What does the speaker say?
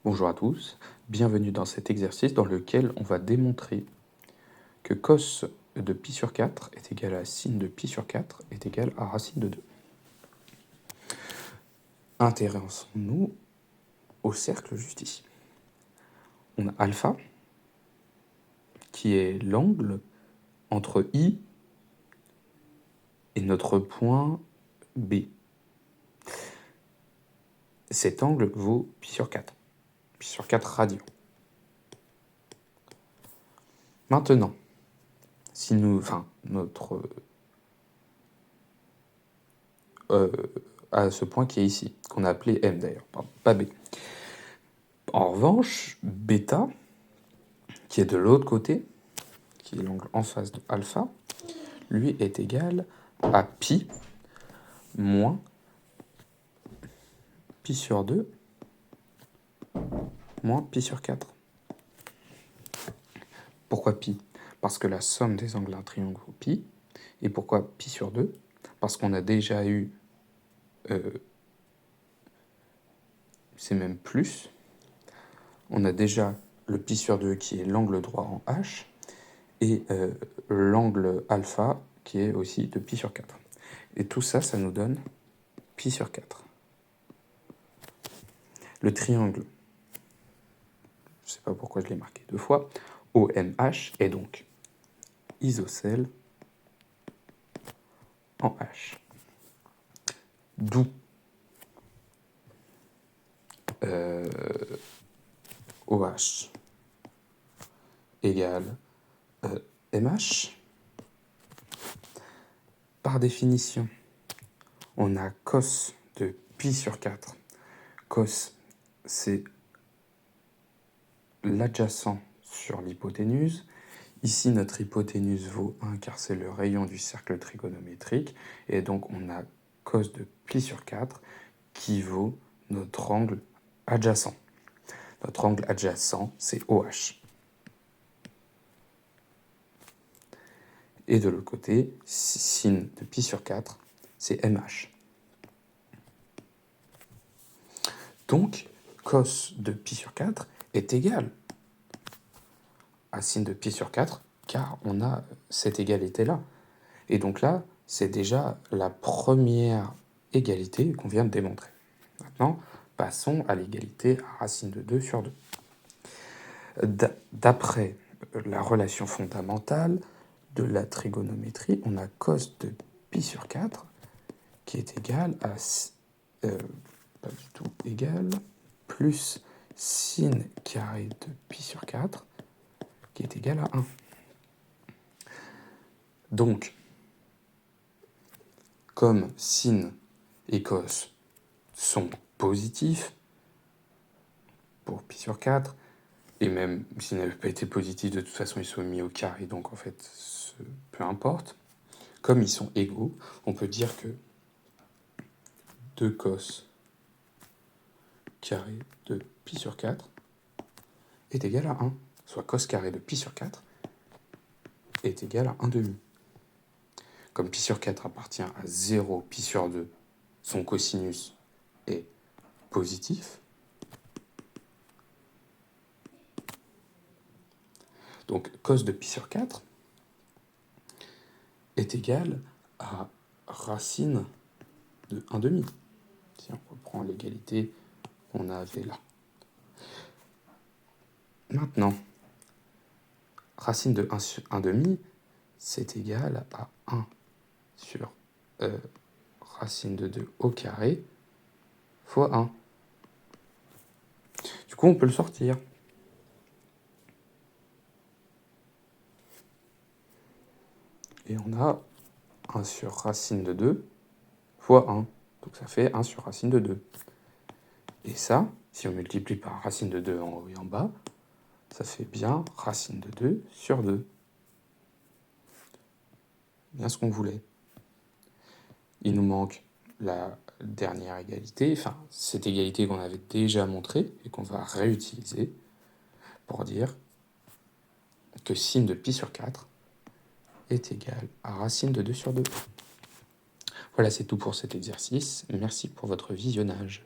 Bonjour à tous, bienvenue dans cet exercice dans lequel on va démontrer que cos de pi sur 4 est égal à sin de pi sur 4 est égal à racine de 2. Intéressons-nous au cercle juste ici. On a alpha, qui est l'angle entre I et notre point B. Cet angle vaut pi sur 4 radians. Maintenant, si nous, à ce point qui est ici, qu'on a appelé M d'ailleurs, pas B. En revanche, bêta, qui est de l'autre côté, qui est l'angle en face de alpha, lui est égal à pi moins pi sur 2 moins pi sur 4. Pourquoi pi? Parce que la somme des angles d'un triangle vaut pi. Et pourquoi pi sur 2? Parce qu'on a déjà eu, c'est même plus, on a déjà le pi sur 2 qui est l'angle droit en H, et l'angle alpha qui est aussi de pi sur 4. Et tout ça, ça nous donne pi sur 4. Le triangle, je ne sais pas pourquoi je l'ai marqué 2 fois, OMH est donc isocèle en H. D'où OH égale MH. Par définition, on a cos de pi sur 4. Cos, c'est l'adjacent sur l'hypoténuse. Ici, notre hypoténuse vaut 1 car c'est le rayon du cercle trigonométrique. Et donc, on a cos de pi sur 4 qui vaut notre angle adjacent. Notre angle adjacent, c'est OH. Et de l'autre côté, sin de pi sur 4, c'est MH. Donc, cos de pi sur 4 est égal à sin de pi sur 4, car on a cette égalité-là. Et donc là, c'est déjà la première égalité qu'on vient de démontrer. Maintenant, passons à l'égalité à racine de 2 sur 2. D'après la relation fondamentale de la trigonométrie, on a cos de pi sur 4 qui est égal à, pas du tout égal, plus sin carré de pi sur 4 qui est égal à 1. Donc, comme sin et cos sont positifs pour pi sur 4, et même s'ils n'avaient pas été positifs, de toute façon, ils sont mis au carré, donc en fait, peu importe. Comme ils sont égaux, on peut dire que 2 cos carré de pi sur 4 est égal à 1, soit cos carré de pi sur 4 est égal à 1 demi. Comme pi sur 4 appartient à 0, pi sur 2, son cosinus est positif. Donc cos de pi sur 4 est égal à racine de 1 demi. Si on reprend l'égalité qu'on avait là. Maintenant, racine de 1 sur 1 demi, c'est égal à 1 sur racine de 2 au carré fois 1. Du coup, on peut le sortir. Et on a 1 sur racine de 2 fois 1. Donc ça fait 1 sur racine de 2. Et ça, si on multiplie par racine de 2 en haut et en bas, ça fait bien racine de 2 sur 2. Bien ce qu'on voulait. Il nous manque la dernière égalité, enfin cette égalité qu'on avait déjà montrée et qu'on va réutiliser pour dire que sin de pi sur 4 est égal à racine de 2 sur 2. Voilà, c'est tout pour cet exercice. Merci pour votre visionnage.